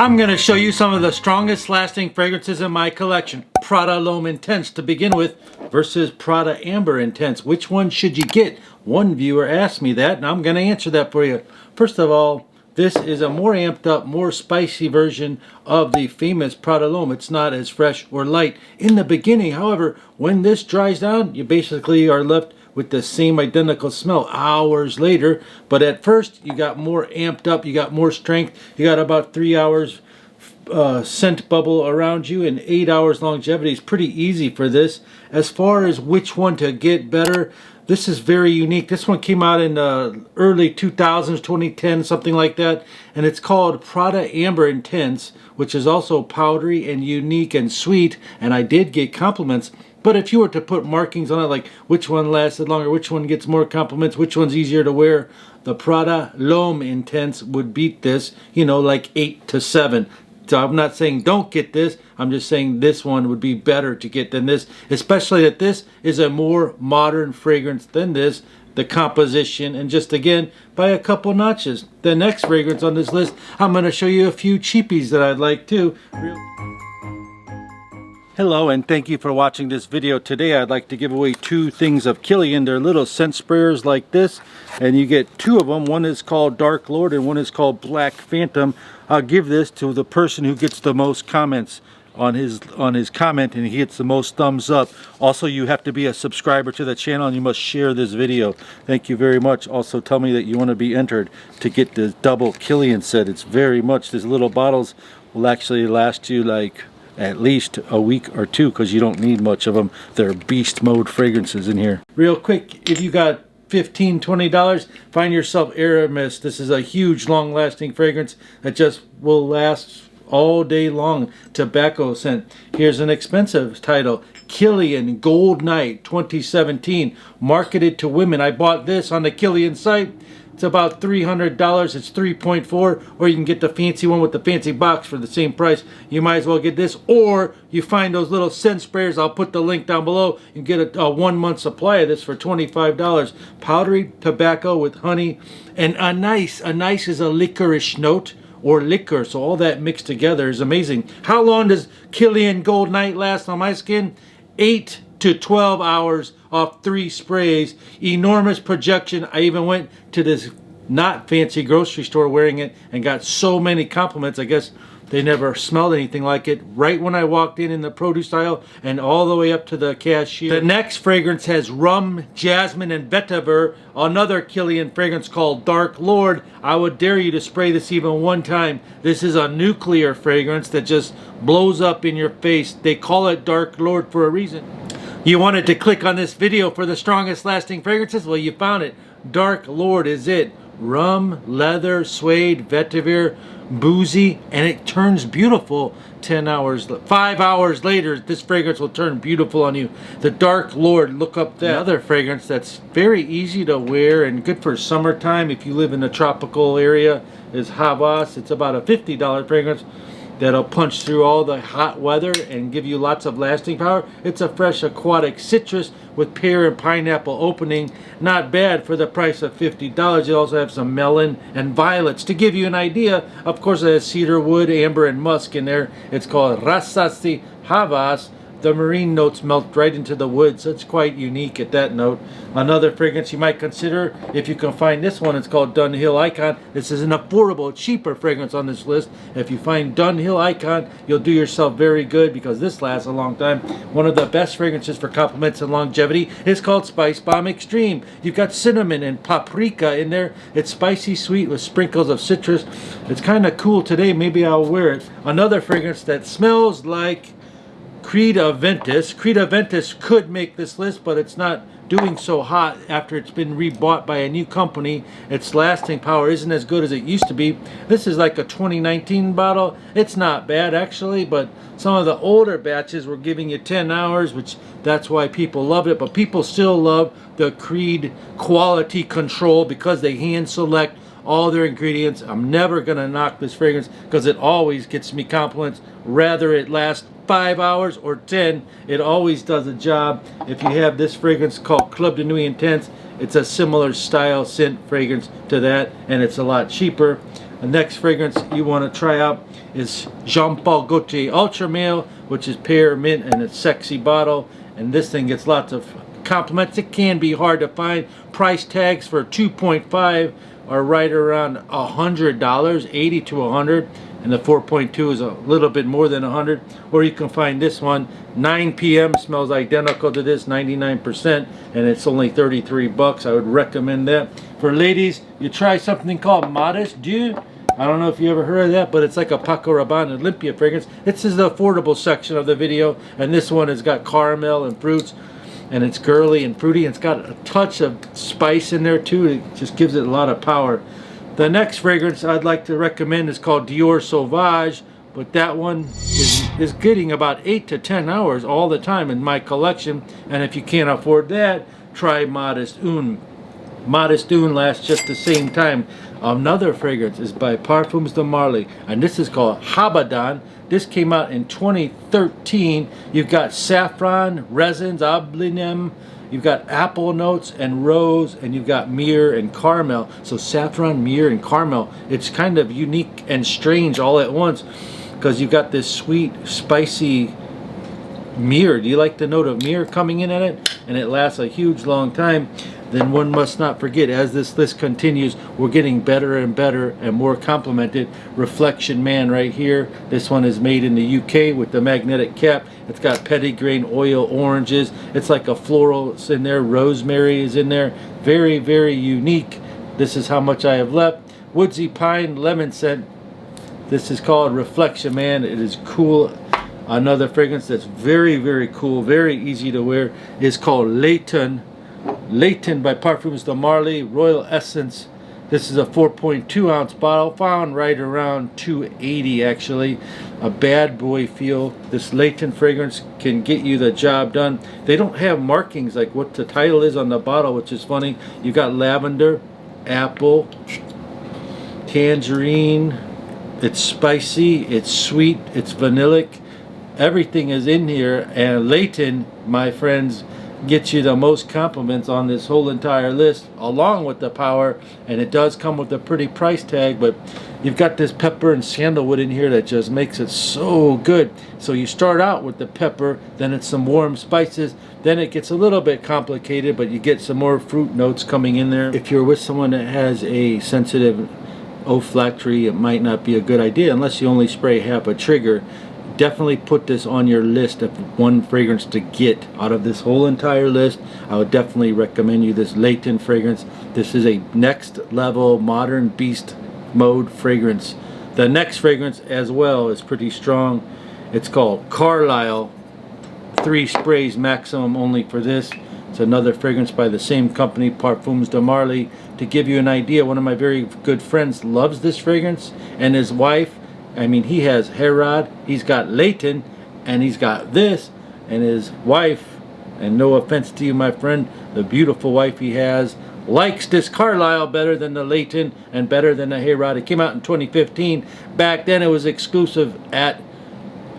I'm going to show you some of the strongest lasting fragrances in my collection. Prada L'Homme Intense to begin with versus Prada Amber Intense. Which one should you get? One viewer asked me that and I'm going to answer that for you. First of all, this is a more amped up, more spicy version of the famous Prada L'Homme. It's not as fresh or light in the beginning. However, when this dries down, you basically are left with the same identical smell hours later. But at first, you got more amped up, you got more strength, you got about 3 hours scent bubble around you and 8 hours longevity. Is pretty easy for this. As far as which one to get better, this is very unique. This one came out in the early 2000s, 2010, something like that. And it's called Prada Amber Intense, which is also powdery and unique and sweet. And I did get compliments. But if you were to put markings on it, like which one lasted longer, which one gets more compliments, which one's easier to wear, the Prada L'Homme Intense would beat this, you know, like 8 to 7. So I'm not saying don't get this. I'm just saying this one would be better to get than this, especially that this is a more modern fragrance than this. The composition, and just again by a couple notches. The next fragrance on this list, I'm going to show you a few cheapies that I'd like too. Hello and thank you for watching this video. Today I'd like to give away 2 things of Kilian. They're little scent sprayers like this, and you get 2 of them. One is called Dark Lord and one is called Black Phantom. I'll give this to the person who gets the most comments on his comment, and he gets the most thumbs up. Also, you have to be a subscriber to the channel and you must share this video. Thank you very much. Also, tell me that you want to be entered to get the double Kilian set. It's very much, these little bottles will actually last you like at least a week or 2 because you don't need much of them. They're beast mode fragrances in here. Real quick, if you got $15–20, find yourself Aramis. This is a huge long-lasting fragrance that just will last all day long. Tobacco scent. Here's an expensive title, Kilian Gold Night 2017, marketed to women. I bought this on the Kilian site. It's about $300. It's 3.4, or you can get the fancy one with the fancy box for the same price. You might as well get this, or you find those little scent sprayers. I'll put the link down below. You can get a 1-month supply of this for $25. Powdery tobacco with honey and anise. Anise is a licorice note or liquor, so all that mixed together is amazing. How long does Kilian Gold Night last on my skin? 8 to 12 hours off 3 sprays. Enormous projection. I even went to this not fancy grocery store wearing it and got so many compliments. I guess they never smelled anything like it. Right when I walked in the produce aisle and all the way up to the cashier. The next fragrance has rum, jasmine, and vetiver. Another Kilian fragrance called Dark Lord. I would dare you to spray this even one time. This is a nuclear fragrance that just blows up in your face. They call it Dark Lord for a reason. You wanted to click on this video for the strongest lasting fragrances? Well, you found it. Dark Lord is it. Rum, leather, suede, vetiver, boozy, and it turns beautiful 5 hours later. This fragrance will turn beautiful on you. The Dark Lord, look up that. Another fragrance that's very easy to wear and good for summertime if you live in a tropical area is Havas. It's about a $50 fragrance that'll punch through all the hot weather and give you lots of lasting power. It's a fresh aquatic citrus with pear and pineapple opening. Not bad for the price of $50. You also have some melon and violets. To give you an idea, of course it has cedar wood, amber, and musk in there. It's called Rasasi Havas. The marine notes melt right into the wood, so it's quite unique at that note. Another fragrance you might consider, if you can find this one, it's called Dunhill Icon. This is an affordable, cheaper fragrance on this list. If you find Dunhill Icon, you'll do yourself very good because this lasts a long time. One of the best fragrances for compliments and longevity is called Spice Bomb Extreme. You've got cinnamon and paprika in there. It's spicy sweet with sprinkles of citrus. It's kind of cool today. Maybe I'll wear it. Another fragrance that smells like Creed AVENTUS. Creed AVENTUS could make this list, but it's not doing so hot after it's been rebought by a new company. Its lasting power isn't as good as it used to be. This is like a 2019 bottle. It's not bad actually, but some of the older batches were giving you 10 hours, which that's why people loved it. But people still love the Creed quality control because they hand select all their ingredients. I'm never gonna knock this fragrance because it always gets me compliments. Rather it lasts 5 hours or 10, it always does a job. If you have this fragrance called Club de Nuit Intense, it's a similar style scent fragrance to that, and it's a lot cheaper. The next fragrance you want to try out is Jean Paul Gaultier Ultra Male, which is pear mint and a sexy bottle. And this thing gets lots of compliments. It can be hard to find. Price tags for 2.5 are right around $100, 80 to 100, and the 4.2 is a little bit more than 100. Or you can find this one, 9 p.m. smells identical to this, 99%, and it's only 33 bucks. I would recommend that. For ladies, you try something called Modest Dieu. I don't know if you ever heard of that, but it's like a Paco Rabanne Olympia fragrance. This is the affordable section of the video, and this one has got caramel and fruits, and it's girly and fruity, and it's got a touch of spice in there too. It just gives it a lot of power. The next fragrance I'd like to recommend is called Dior Sauvage, but that one is getting about 8 to 10 hours all the time in my collection, and if you can't afford that, try Modest Un. Modest Un lasts just the same time. Another fragrance is by Parfums de Marly, and this is called Habadan. This came out in 2013. You've got saffron, resins, ablinem, you've got apple notes and rose, and you've got myrrh and caramel. So saffron, myrrh, and caramel. It's kind of unique and strange all at once because you've got this sweet, spicy myrrh. Do you like the note of myrrh coming in at it? And it lasts a huge long time. Then one must not forget, as this list continues, we're getting better and better and more complimented. Reflection Man right here. This one is made in the UK with the magnetic cap. It's got petitgrain oil oranges. It's like a floral in there. Rosemary is in there. Very, very unique. This is how much I have left. Woodsy Pine Lemon Scent. This is called Reflection Man. It is cool. Another fragrance that's very, very cool, very easy to wear is called Layton. Layton by Parfums de Marly Royal Essence. This is a 4.2 ounce bottle, found right around $2.80 actually. A bad boy feel. This Layton fragrance can get you the job done. They don't have markings like what the title is on the bottle, which is funny. You got lavender, apple, tangerine. It's spicy, it's sweet, it's vanillic. Everything is in here, and Layton, my friends, gets you the most compliments on this whole entire list, along with the power, and it does come with a pretty price tag, but you've got this pepper and sandalwood in here that just makes it so good. So you start out with the pepper, then it's some warm spices, then it gets a little bit complicated, but you get some more fruit notes coming in there. If you're with someone that has a sensitive olfactory, it might not be a good idea unless you only spray half a trigger. Definitely put this on your list of one fragrance to get out of this whole entire list. I would definitely recommend you this Layton fragrance. This is a next level modern beast mode fragrance. The next fragrance as well is pretty strong. It's called Carlisle. 3 sprays maximum only for this. It's another fragrance by the same company, Parfums de Marly. To give you an idea, one of my very good friends loves this fragrance, and his wife, I mean, he has Herod, he's got Layton, and he's got this, and his wife, and no offense to you, my friend, the beautiful wife he has, likes this Carlisle better than the Layton and better than the Herod. It came out in 2015. Back then it was exclusive at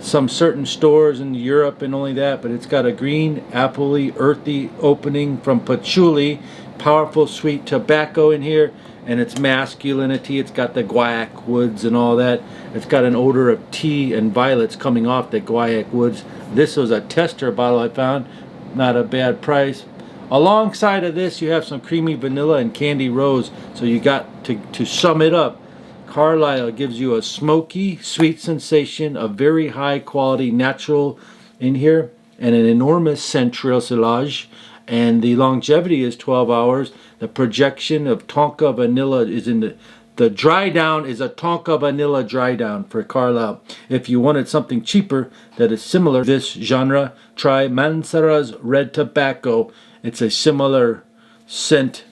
some certain stores in Europe and only that, but it's got a green, appley, earthy opening from patchouli, powerful sweet tobacco in here, and it's masculinity. It's got the guaiac woods and all that. It's got an odor of tea and violets coming off the guaiac woods. This was a tester bottle I found, not a bad price. Alongside of this, you have some creamy vanilla and candy rose. So you got to sum it up, Carlisle gives you a smoky, sweet sensation, a very high quality natural in here, and an enormous central silage. And the longevity is 12 hours. The projection of Tonka Vanilla is in the dry down is a Tonka Vanilla dry down for Carlisle. If you wanted something cheaper that is similar to this genre, try Mansara's Red Tobacco. It's a similar scent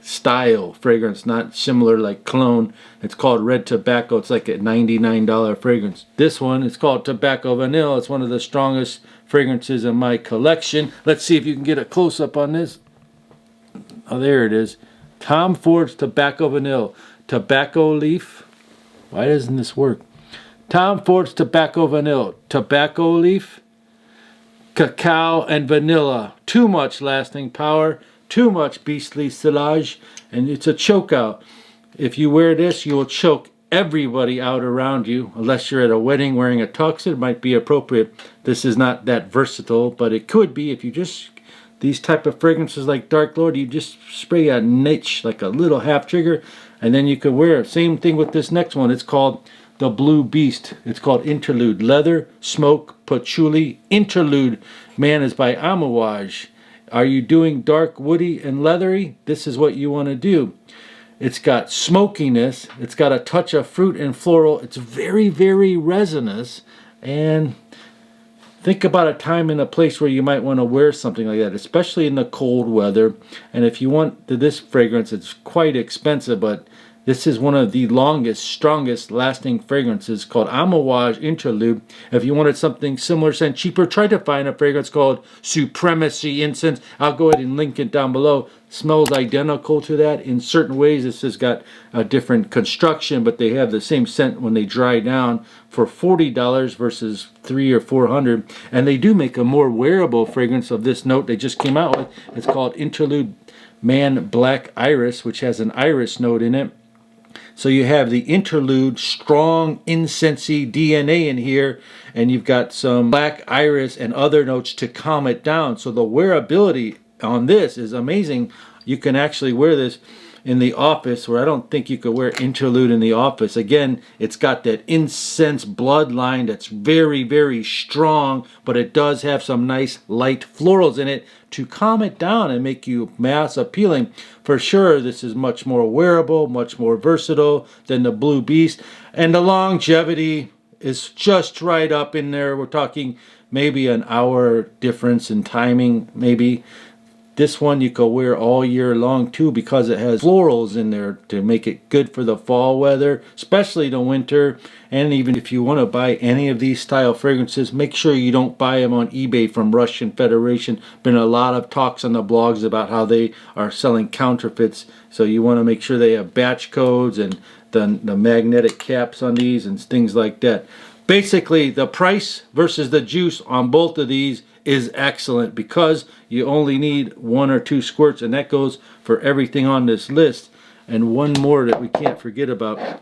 style fragrance, not similar like cologne. It's called Red Tobacco. It's like a $99 fragrance. This one is called Tobacco Vanilla. It's one of the strongest fragrances in my collection. Let's see if you can get a close-up on this. Oh, there it is. Tom Ford's Tobacco Vanilla. Tobacco leaf. Why doesn't this work? Tom Ford's Tobacco Vanilla. Tobacco leaf, cacao, and vanilla. Too much lasting power. Too much beastly silage. And it's a choke out. If you wear this, you will choke everybody out around you. Unless you're at a wedding wearing a tux, it might be appropriate. This is not that versatile, but it could be if you just, these type of fragrances like Dark Lord, you just spray a niche, like a little half trigger, and then you could wear it. Same thing with this next one. It's called the Blue Beast. It's called Interlude. Leather, smoke, patchouli, interlude. Man, is by AVENTUS. Are you doing dark, woody, and leathery? This is what you want to do. It's got smokiness. It's got a touch of fruit and floral. It's very, very resinous. And think about a time and a place where you might want to wear something like that, especially in the cold weather. And if you want this fragrance, it's quite expensive, but this is one of the longest, strongest lasting fragrances called AVENTUS Interlude. If you wanted something similar scent cheaper, try to find a fragrance called Supremacy Incense. I'll go ahead and link it down below. Smells identical to that in certain ways. This has got a different construction, but they have the same scent when they dry down for $40 versus $300 or $400. And they do make a more wearable fragrance of this note they just came out with. It's called Interlude Man Black Iris, which has an iris note in it. So you have the interlude, strong incensey DNA in here, and you've got some black iris and other notes to calm it down. So the wearability on this is amazing. You can actually wear this in the office, where I don't think you could wear interlude in the office. Again, it's got that incense bloodline that's very, very strong, but it does have some nice light florals in it to calm it down and make you mass appealing. For sure, this is much more wearable, much more versatile than the Blue Beast, and the longevity is just right up in there. We're talking maybe an hour difference in timing, maybe. This one you could wear all year long too, because it has florals in there to make it good for the fall weather, especially the winter. And even if you want to buy any of these style fragrances, make sure you don't buy them on eBay from Russian Federation. Been a lot of talks on the blogs about how they are selling counterfeits, so you want to make sure they have batch codes and the magnetic caps on these and things like that. Basically, the price versus the juice on both of these is excellent, because you only need 1 or 2 squirts, and that goes for everything on this list. And one more that we can't forget about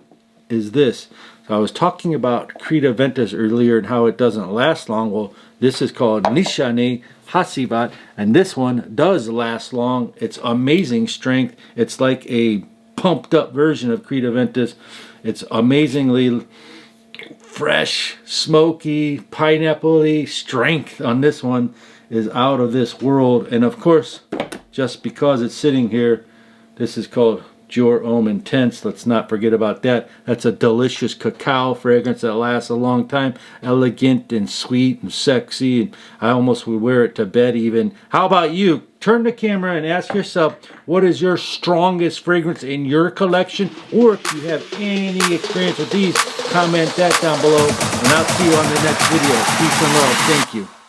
is this. So I was talking about Creed AVENTUS earlier and how it doesn't last long. Well, this is called Nishane Hasivat, and this one does last long. It's amazing strength. It's like a pumped up version of Creed AVENTUS. It's amazingly fresh, smoky, pineapple-y. Strength on this one is out of this world. And of course, just because it's sitting here, this is called Jour Homme Intense. Let's not forget about that. That's a delicious cacao fragrance that lasts a long time. Elegant and sweet and sexy. And I almost would wear it to bed even. How about you? Turn the camera and ask yourself, what is your strongest fragrance in your collection? Or if you have any experience with these, comment that down below. And I'll see you on the next video. Peace and love. Thank you.